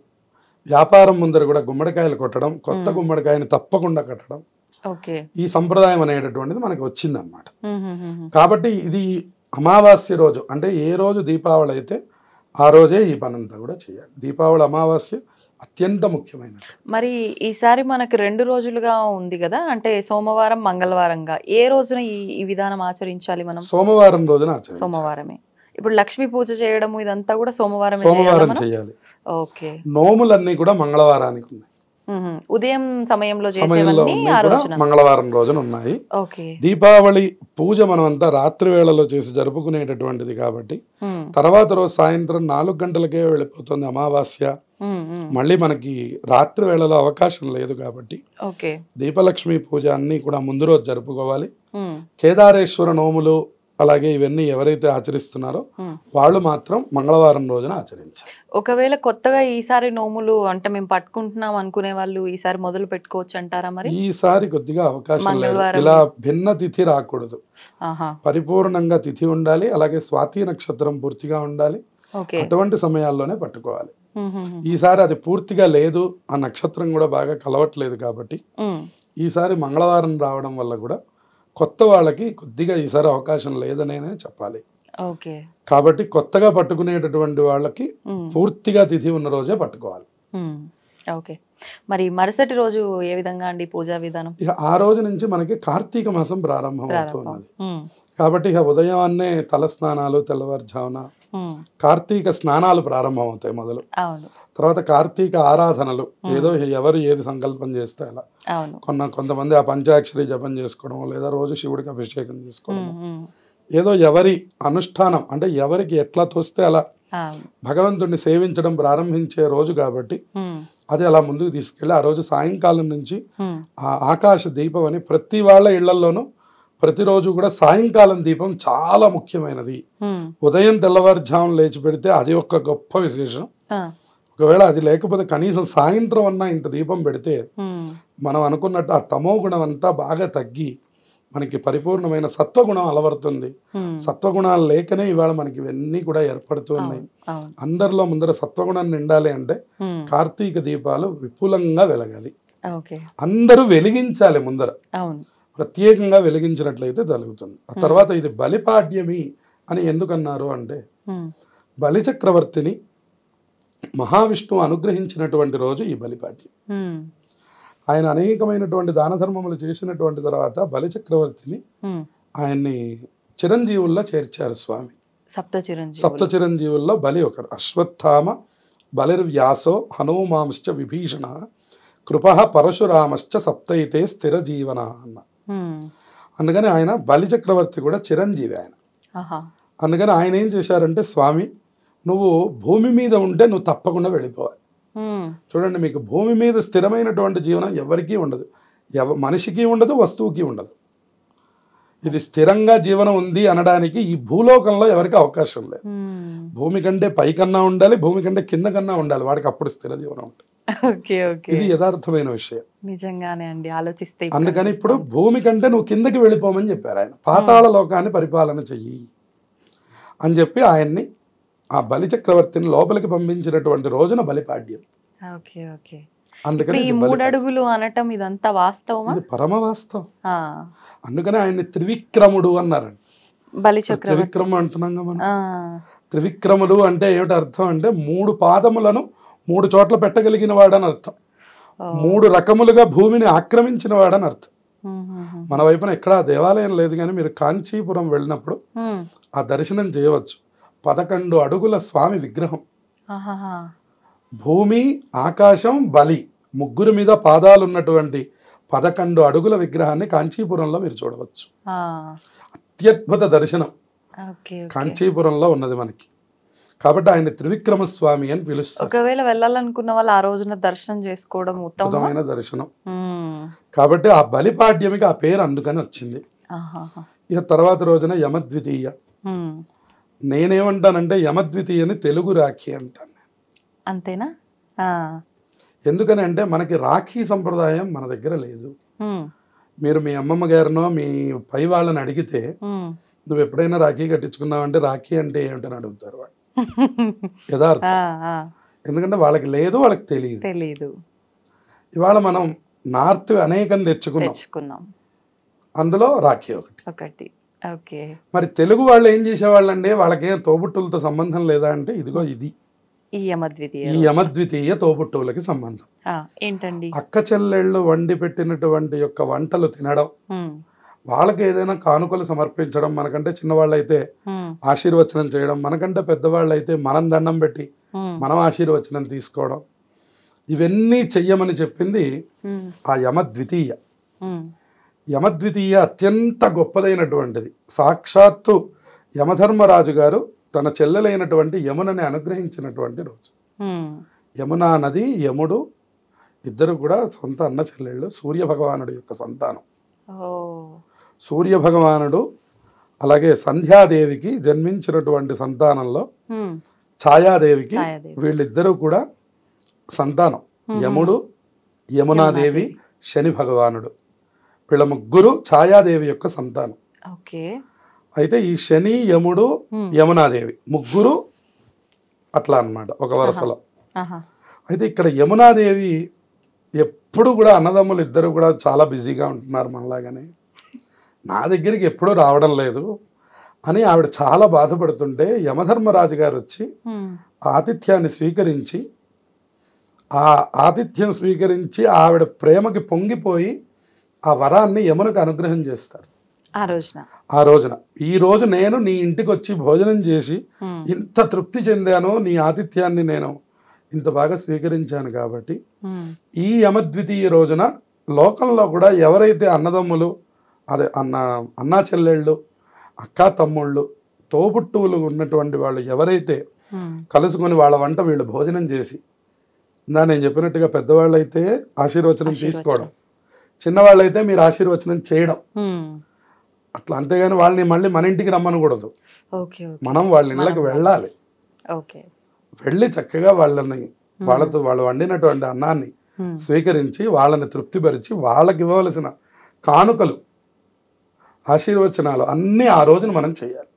వ్యాపారం ముందర కూడా గుమ్మడికాయలు కొట్టడం, కొత్త గుమ్మడికాయని తప్పకుండా కట్టడం, ఈ సంప్రదాయం అనేటటువంటిది మనకి వచ్చిందనమాట. కాబట్టి ఇది అమావాస్య రోజు, అంటే ఏ రోజు దీపావళి అయితే ఆ రోజే ఈ పనంతా కూడా చేయాలి. దీపావళి అమావాస్య అత్యంత ముఖ్యమైనది. మరి ఈసారి మనకి 2 రోజులుగా ఉంది కదా, అంటే సోమవారం మంగళవారంగా, ఏ రోజున ఈ విధానం ఆచరించాలి మనం? సోమవారం రోజున ఆచరించాలి. సోమవారమే. ఇప్పుడు లక్ష్మీ పూజ చేయడం ఇదంతా కూడా సోమవారం చేయాలి. నోములన్నీ కూడా మంగళవారానికి ఉన్నాయి. ఉదయం సమయంలో మంగళవారం రోజున ఉన్నాయి. దీపావళి పూజ మనం అంతా రాత్రి వేళలో చేసి జరుపుకునేటటువంటిది కాబట్టి తర్వాత రోజు సాయంత్రం 4 గంటలకే వెళ్ళిపోతుంది అమావాస్య. మళ్ళీ మనకి రాత్రి వేళలో అవకాశం లేదు కాబట్టి ఓకే. దీపలక్ష్మి పూజ అన్ని కూడా ముందు రోజు జరుపుకోవాలి. కేదారేశ్వర నోములు అలాగే ఇవన్నీ ఎవరైతే ఆచరిస్తున్నారో వాళ్ళు మాత్రం మంగళవారం రోజున ఆచరించాలి. ఒకవేళ కొత్తగా ఈసారి నోములు అంటే మేము పట్టుకుంటున్నాం అనుకునే వాళ్ళు ఈసారి మొదలు పెట్టుకోవచ్చు అంటారా? మరి ఈసారి కొద్దిగా అవకాశం లేదు. ఇలా భిన్న తిథి రాకూడదు, పరిపూర్ణంగా తిథి ఉండాలి. అలాగే స్వాతి నక్షత్రం పూర్తిగా ఉండాలి. అటువంటి సమయాల్లోనే పట్టుకోవాలి. ఈసారి అది పూర్తిగా లేదు, ఆ నక్షత్రం కూడా బాగా కలవట్లేదు కాబట్టి ఈసారి మంగళవారం రావడం వల్ల కూడా కొత్త వాళ్ళకి కొద్దిగా ఈసారి అవకాశం లేదనే చెప్పాలి. కాబట్టి కొత్తగా పట్టుకునేటటువంటి వాళ్ళకి పూర్తిగా తిథి ఉన్న రోజే పట్టుకోవాలి. ఓకే. మరి మరుసటి రోజు ఏ విధంగా అండి పూజా విధానం? ఇక ఆ రోజు నుంచి మనకి కార్తీక మాసం ప్రారంభం అవుతున్నది కాబట్టి ఇక ఉదయాన్నే తల స్నానాలు, తెల్లవారుజామున కార్తీక స్నానాలు ప్రారంభం అవుతాయి మొదలు. తర్వాత కార్తీక ఆరాధనలు, ఏదో ఎవరు ఏది సంకల్పం చేస్తే అలా. కొంతమంది ఆ పంచాక్షరి జపం చేసుకోవడం, లేదా రోజు శివుడికి అభిషేకం చేసుకోవడం, ఏదో ఎవరి అనుష్ఠానం అంటే ఎవరికి ఎట్లా తోస్తే అలా భగవంతుడిని సేవించడం ప్రారంభించే రోజు కాబట్టి అది అలా ముందుకు తీసుకెళ్ళి ఆ రోజు సాయంకాలం నుంచి ఆ ఆకాశ దీపం అని ప్రతి వాళ్ళ ఇళ్లలోనూ ప్రతిరోజు కూడా సాయంకాలం దీపం చాలా ముఖ్యమైనది. ఉదయం తెల్లవారుజామున లేచి పెడితే అది ఒక గొప్ప విశేషం. ఒకవేళ అది లేకపోతే కనీసం సాయంత్రం అన్నా ఇంత దీపం పెడితే మనం అనుకున్నట్టు ఆ తమో గుణం అంతా బాగా తగ్గి మనకి పరిపూర్ణమైన సత్వగుణం అలవడుతుంది. సత్వగుణాలు లేకనే ఇవాళ మనకి ఇవన్నీ కూడా ఏర్పడుతూ ఉన్నాయి. అందరిలో ముందర సత్వగుణం నిండాలి అంటే కార్తీక దీపాలు విపులంగా వెలగాలి, అందరూ వెలిగించాలి. ముందర ప్రత్యేకంగా వెలిగించినట్లయితే జరుగుతుంది. ఆ తర్వాత ఇది బలిపాడ్యమి అని ఎందుకన్నారు అంటే బలిచక్రవర్తిని మహావిష్ణువు అనుగ్రహించినటువంటి రోజు ఈ బలిపాడ్యం. ఆయన అనేకమైనటువంటి దాన ధర్మములు చేసినటువంటి తర్వాత బలిచక్రవర్తిని ఆయన్ని చిరంజీవుల్లో చేర్చారు స్వామి. సప్త చిరంజీవుల్లో బలి ఒకరు. అశ్వత్థామ బలిర్వ్యాసో హనుమాంశ్చ విభీషణ కృప పరశురామశ్చ సప్తైతే స్థిర జీవన అన్న. అందుకని ఆయన బలిచక్రవర్తి కూడా చిరంజీవి ఆయన. అందుకని ఆయన ఏం చేశారంటే, స్వామి నువ్వు భూమి మీద ఉంటే నువ్వు తప్పకుండా వెళ్ళిపోవాలి. చూడండి, మీకు భూమి మీద స్థిరమైనటువంటి జీవనం ఎవరికీ ఉండదు, మనిషికి ఉండదు, వస్తువుకి ఉండదు. ఇది స్థిరంగా జీవనం ఉంది అనడానికి ఈ భూలోకంలో ఎవరికి అవకాశం లేదు. భూమి కంటే పైకన్నా ఉండాలి, భూమి కంటే కింద కన్నా ఉండాలి, వాడికి అప్పుడు స్థిర జీవనం ఉంటుంది. ఇది యథార్థమైన విషయం. నిజంగానే అండి, ఆలోచిస్తే. అందుకని ఇప్పుడు భూమి కంటే నువ్వు కిందకి వెళ్ళిపోమని చెప్పారు ఆయన. పాతాళ లోకాన్ని పరిపాలన చెయ్యి అని చెప్పి ఆయన్ని ఆ బలిచక్రవర్తిని లోపలికి పంపించినటువంటి రోజున బలిపాడ్యం. అందుకని 3 అడుగులు అనటం ఇదంతా వాస్తవమా? పరమ వాస్తవం. అందుకని ఆయన్ని త్రివిక్రముడు అన్నారండి. త్రివిక్రమ అంటున్నాం కదా మనం. త్రివిక్రములు అంటే ఏమిటి అర్థం అంటే 3 పాదములను 3 చోట్ల పెట్టగలిగిన వాడని అర్థం. 3 రకములుగా భూమిని ఆక్రమించిన వాడని అర్థం. మన వైపున ఎక్కడ దేవాలయం లేదు, కానీ మీరు కాంచీపురం వెళ్ళినప్పుడు ఆ దర్శనం చేయవచ్చు. 11 అడుగుల స్వామి విగ్రహం. భూమి, ఆకాశం, బలి ముగ్గురు మీద పాదాలు ఉన్నటువంటి 11 అడుగుల విగ్రహాన్ని కాంచీపురంలో మీరు చూడవచ్చు. అత్యద్భుత దర్శనం కాంచీపురంలో ఉన్నది మనకి. కాబట్టి ఆయన త్రివిక్రమ స్వామి అని పిలుస్తారు. ఒకవేళ వెళ్ళాలనుకున్న వాళ్ళు ఆ రోజున దర్శనం చేసుకోవడం ఉత్తమమైన దర్శనం. కాబట్టి ఆ బలిపాడ్యమికి ఆ పేరు అందుకని వచ్చింది. ఇక తర్వాత రోజున యమద్వితీయ. నేనేమంటానంటే యమద్వితీయని తెలుగు రాఖీ అంటాను. అంతేనా? ఎందుకని అంటే మనకి రాఖీ సంప్రదాయం మన దగ్గర లేదు. మీరు మీ అమ్మమ్మ గారినో మీ పై వాళ్ళని అడిగితే నువ్వు ఎప్పుడైనా రాఖీ కట్టించుకున్నావు అంటే రాఖీ అంటే ఏమిటని అడుగుతారు వాళ్ళు. యథార్థం. ఎందుకంటే వాళ్ళకి లేదు, వాళ్ళకి తెలియదు. ఇవాళ మనం నార్త్ అనేకం తెచ్చుకున్నాం, అందులో రాఖీ ఒకటి. మరి తెలుగు వాళ్ళు ఏం చేసేవాళ్ళండి, వాళ్ళకే తోబుట్టులతో సంబంధం లేదా అంటే ఇదిగో ఇది ఈ యమద్వితీయ తోబుట్టువులకి సంబంధం. ఏంటండి? అక్క చెల్లెళ్ళు వండి పెట్టినటువంటి యొక్క వంటలు తినడం, వాళ్ళకి ఏదైనా కానుకలు సమర్పించడం, మనకంటే చిన్నవాళ్ళైతే ఆశీర్వచనం చేయడం, మనకంటే పెద్దవాళ్ళైతే మనం దండం పెట్టి మనం ఆశీర్వచనం తీసుకోవడం, ఇవన్నీ చెయ్యమని చెప్పింది ఆ యమద్వితీయ. యమద్వితీయ అత్యంత గొప్పదైనటువంటిది. సాక్షాత్తు యమధర్మరాజు గారు తన చెల్లెలైనటువంటి యమునని అనుగ్రహించినటువంటి రోజు. యమునా నది యముడు ఇద్దరు కూడా సొంత అన్న చెల్లెళ్ళు, సూర్య భగవానుడి యొక్క సంతానం. సూర్య భగవానుడు అలాగే సంధ్యాదేవికి జన్మించినటువంటి సంతానంలో ఛాయాదేవికి వీళ్ళిద్దరూ కూడా సంతానం. యముడు, యమునాదేవి, శని భగవానుడు, వీళ్ళ ముగ్గురు ఛాయాదేవి యొక్క సంతానం. అయితే ఈ శని, యముడు, యమునాదేవి ముగ్గురు అట్లా అన్నమాట ఒక వరుసలో. అయితే ఇక్కడ యమునాదేవి ఎప్పుడు కూడా అన్నదమ్ములు ఇద్దరు కూడా చాలా బిజీగా ఉంటున్నారు మనలాగానే, నా దగ్గరికి ఎప్పుడూ రావడం లేదు అని ఆవిడ చాలా బాధపడుతుంటే యమధర్మరాజు గారు వచ్చి ఆతిథ్యాన్ని స్వీకరించి, ఆ ఆతిథ్యం స్వీకరించి ఆవిడ ప్రేమకి పొంగిపోయి ఆ వరాన్ని యమునకు అనుగ్రహం చేస్తారు ఆ రోజున. ఈ రోజు నేను నీ ఇంటికి వచ్చి భోజనం చేసి ఇంత తృప్తి చెందాను, నీ ఆతిథ్యాన్ని నేను ఇంత బాగా స్వీకరించాను కాబట్టి ఈ యమద్వితీయ రోజున లోకంలో కూడా ఎవరైతే అన్నదమ్ములు, అదే అన్నా చెల్లెళ్ళు, అక్కా తమ్ముళ్ళు, తోబుట్టువులు ఉన్నటువంటి వాళ్ళు ఎవరైతే కలుసుకొని వాళ్ళ వంట వీళ్ళు భోజనం చేసి, నేను చెప్పినట్టుగా పెద్దవాళ్ళు అయితే ఆశీర్వచనం తీసుకోవడం, చిన్నవాళ్ళైతే మీరు ఆశీర్వచనం చేయడం, అట్లా. అంతేగాని వాళ్ళని మళ్ళీ మన ఇంటికి రమ్మనకూడదు, మనం వాళ్ళ ఇళ్ళకి వెళ్ళాలి. వెళ్ళి చక్కగా వాళ్ళతో వాళ్ళు వండినటువంటి అన్నాన్ని స్వీకరించి వాళ్ళని తృప్తిపరిచి వాళ్ళకి ఇవ్వవలసిన కానుకలు, ఆశీర్వచనాలు అన్నీ ఆ రోజున మనం చేయాలి.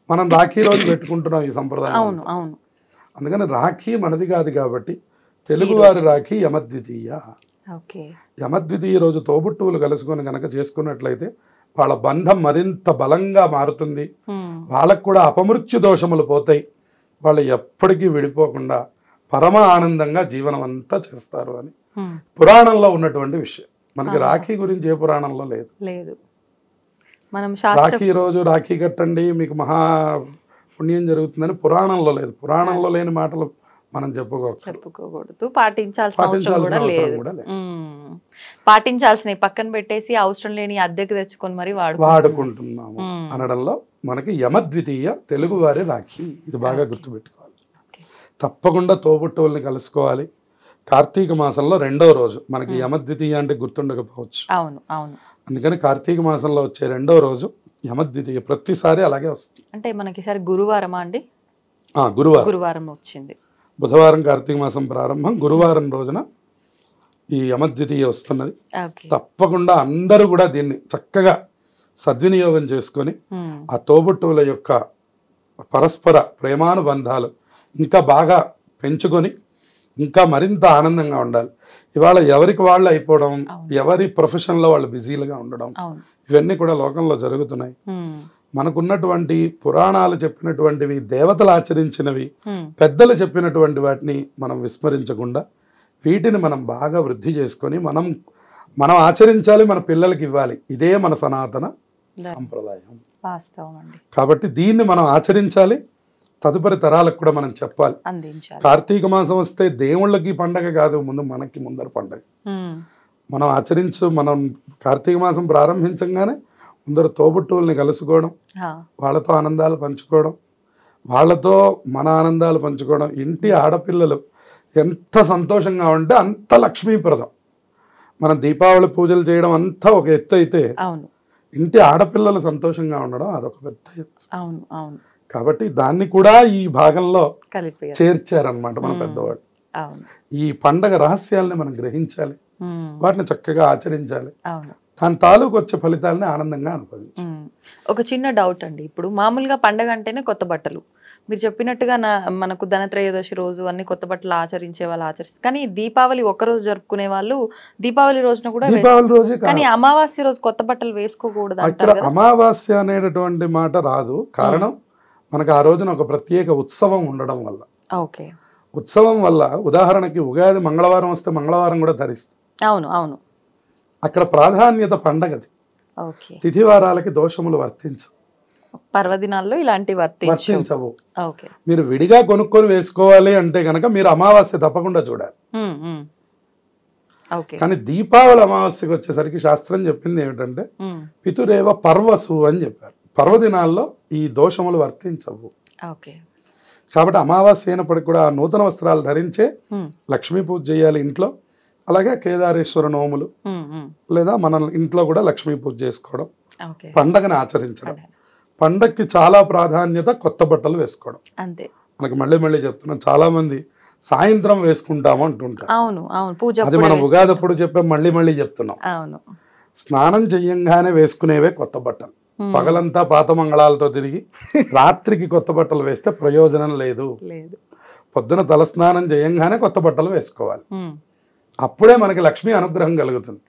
మనం రాఖీ రోజు పెట్టుకుంటున్నాం ఈ సంప్రదాయం. అందుకని రాఖీ మనది కాదు కాబట్టి తెలుగువారి రాఖీ యమద్వితీయ. యమద్వితీయ రోజు తోబుట్టువులు కలుసుకొని కనుక చేసుకున్నట్లయితే వాళ్ళ బంధం మరింత బలంగా మారుతుంది, వాళ్ళకు కూడా అపమృత్యు దోషములు పోతాయి, వాళ్ళు ఎప్పటికీ విడిపోకుండా పరమ ఆనందంగా జీవనం అంతా చేస్తారు అని పురాణంలో ఉన్నటువంటి విషయం. మనకి రాఖీ గురించి ఏ పురాణంలో లేదు. రాఖీ రోజు రాఖీ కట్టండి మీకు మహా పుణ్యం జరుగుతుందని పురాణంలో లేదు. పురాణంలో లేని మాటలు మనం చెప్పుకోకూడదు, పాటించాల్సిన అవసరం కూడా లేదు. పాటించాల్సిన పక్కన పెట్టేసి అవసరం లేని అద్దెకు తెచ్చుకొని మరి వాడుకుంటున్నాము అనడంలో మనకి యమద్వితీయ తెలుగువారి రాఖీ, ఇది బాగా గుర్తుపెట్టుకోవాలి. తప్పకుండా తోబుట్టువుల్ని కలుసుకోవాలి. కార్తీక మాసంలో 2వ రోజు మనకి యమద్వితీయ అంటే గుర్తుండకపోవచ్చు, అందుకని కార్తీక మాసంలో వచ్చే 2వ రోజు యమద్వితీయ ప్రతిసారి అలాగే వస్తుంది. అంటే మనకి ఈసారి గురువారమా అండి? గురువారం వచ్చింది. బుధవారం కార్తీక మాసం ప్రారంభం, గురువారం రోజున ఈ యమద్వితీయ వస్తున్నది. తప్పకుండా అందరూ కూడా దీన్ని చక్కగా సద్వినియోగం చేసుకొని ఆ తోబుట్టువుల యొక్క పరస్పర ప్రేమానుబంధాలు ఇంకా బాగా పెంచుకొని ఇంకా మరింత ఆనందంగా ఉండాలి. ఇవాళ ఎవరికి వాళ్ళు అయిపోవడం, ఎవరి ప్రొఫెషన్లో వాళ్ళు బిజీలుగా ఉండడం, ఇవన్నీ కూడా లోకంలో జరుగుతున్నాయి. మనకున్నటువంటి పురాణాలు చెప్పినటువంటివి, దేవతలు ఆచరించినవి, పెద్దలు చెప్పినటువంటి వాటిని మనం విస్మరించకుండా వీటిని మనం బాగా వృద్ధి చేసుకొని మనం ఆచరించాలి, మన పిల్లలకి ఇవ్వాలి. ఇదే మన సనాతన సంప్రదాయం. కాబట్టి దీన్ని మనం ఆచరించాలి, తదుపరి తరాలకు కూడా మనం చెప్పాలి. కార్తీక మాసం వస్తే దేవుళ్ళకి పండగ కాదు, మనకి ముందర పండగ. మనం కార్తీక మాసం ప్రారంభించగానే ముందర తోబుట్టువుల్ని కలుసుకోవడం, వాళ్ళతో ఆనందాలు పంచుకోవడం, వాళ్ళతో మన ఆనందాలు పంచుకోవడం. ఇంటి ఆడపిల్లలు ఎంత సంతోషంగా ఉంటే అంత లక్ష్మీప్రదం. మనం దీపావళి పూజలు చేయడం అంతా ఒక ఎత్తు అయితే, ఇంటి ఆడపిల్లలు సంతోషంగా ఉండడం అదొక పెద్ద ఎత్తు. కాబట్టి దాన్ని కూడా ఈ భాగంలో చేర్చారనమాట మన పెద్దవాళ్ళు. ఈ పండగ రహస్యాలని మనం గ్రహించాలి, వాటిని చక్కగా ఆచరించాలి, దాని తాలూకు వచ్చే ఫలితాలని ఆనందంగా అనుభవించాలి. ఒక చిన్న డౌట్ అండి, ఇప్పుడు మామూలుగా పండగ అంటేనే కొత్త బట్టలు, మీరు చెప్పినట్టుగా మనకు ధనత్రయోదశి రోజు అన్ని కొత్త బట్టలు ఆచరించే వాళ్ళు ఆచరిస్తారు, కానీ దీపావళి ఒక్కరోజు జరుపుకునే వాళ్ళు దీపావళి రోజున కూడా, కానీ అమావాస్య రోజు కొత్త బట్టలు వేసుకోకూడదు అంటారు. అమావాస్య అనేటటువంటి మాట రాదు, కారణం మనకు ఆ రోజున ఒక ప్రత్యేక ఉత్సవం ఉండడం వల్ల. ఉత్సవం వల్ల ఉదాహరణకి ఉగాది మంగళవారం వస్తే మంగళవారం కూడా ధరిస్తాం. అవును, అక్కడ ప్రాధాన్యత పండగది. తిథివారాలకి దోషములు వర్తించవు, పర్వదినాల్లో ఇలాంటివి వర్తించవు. మీరు విడిగా కొనుక్కొని వేసుకోవాలి అంటే కనుక మీరు అమావాస్య తప్పకుండా చూడాలి. కానీ దీపావళి అమావాస్యకి వచ్చేసరికి శాస్త్రం చెప్పింది ఏమిటంటే పితురేవ పర్వసు అని చెప్పారు. పర్వదినాల్లో ఈ దోషములు వర్తించవు. కాబట్టి అమావాస్య అయినప్పటికీ కూడా ఆ నూతన వస్త్రాలు ధరించే లక్ష్మీ పూజ చేయాలి ఇంట్లో. అలాగే కేదారేశ్వర నోములు లేదా మన ఇంట్లో కూడా లక్ష్మీ పూజ చేసుకోవడం, పండగను ఆచరించడం. పండగకి చాలా ప్రాధాన్యత కొత్త బట్టలు వేసుకోవడం. అంతే. మనకి మళ్ళీ చెప్తున్నాం, చాలా మంది సాయంత్రం వేసుకుంటాము అంటుంటారు. అవును అవును, పూజ అది మనం ఉగాది అప్పుడు చెప్పే మళ్ళీ చెప్తున్నాం. అవును, స్నానం చెయ్యంగానే వేసుకునేవే కొత్త బట్టలు. పగలంతా పాత మంగళాలతో తిరిగి రాత్రికి కొత్త బట్టలు వేస్తే ప్రయోజనం లేదు. పొద్దున తలస్నానం చేయంగానే కొత్త బట్టలు వేసుకోవాలి. అప్పుడే మనకి లక్ష్మీ అనుగ్రహం కలుగుతుంది.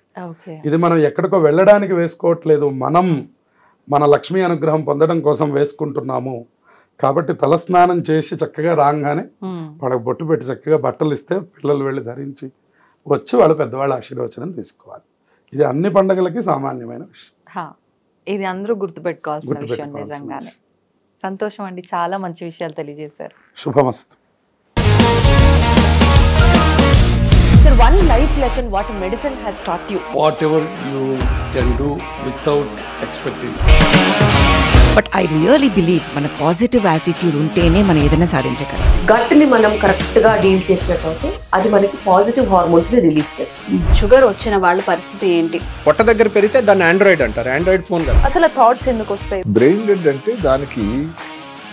ఇది మనం ఎక్కడికో వెళ్ళడానికి వేసుకోవట్లేదు, మనం మన లక్ష్మీ అనుగ్రహం పొందడం కోసం వేసుకుంటున్నాము. కాబట్టి తలస్నానం చేసి చక్కగా రాగానే వాళ్ళకి బొట్టు పెట్టి చక్కగా బట్టలు ఇస్తే పిల్లలు వెళ్ళి ధరించి వచ్చి వాళ్ళ పెద్దవాళ్ళ ఆశీర్వచనం తీసుకోవాలి. ఇది అన్ని పండుగలకి సామాన్యమైన విషయం. ఇది అందరూ గుర్తుపెట్టుకోవాల్సిన విషయం. నిజంగానే సంతోషం అండి, చాలా మంచి విషయాలు తెలియజేశారు. శుభమస్తు. Sir, one life lesson what medicine has taught you. Whatever you can do without expecting. But I really believe మన పాజిటివ్ యాటిట్యూడ్ ఉంటేనే మనం ఏదైనా సాధించగలం. గట్ ని మనం కరెక్ట్ గా డీల్ చేసినట్లయితే అది మనకి పాజిటివ్ హార్మోన్స్ ని రిలీజ్ చేస్తుంది. షుగర్ వచ్చిన వాళ్ళ పరిస్థితి ఏంటి? పొట్ట దగ్గర పెరిగితే దాన్ని ఆండ్రాయిడ్ అంటారు, ఆండ్రాయిడ్ ఫోన్ కదా. అసలు థాట్స్ ఎందుకు వస్తాయి? బ్రెయిన్ డెడ్ అంటే దానికి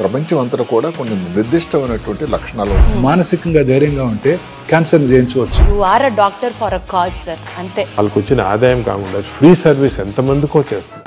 ప్రపంచం అంతా కూడా కొన్ని నిర్దిష్టమైనటువంటి లక్షణాలు. మానసికంగా ధైర్యంగా ఉంటే క్యాన్సర్ జయించవచ్చు. You are a doctor for a cause sir, అంతే. వాళ్ళకి వచ్చిన ఆదాయం కాకుండా ఫ్రీ సర్వీస్ ఎంతమందికో చేస్తారు.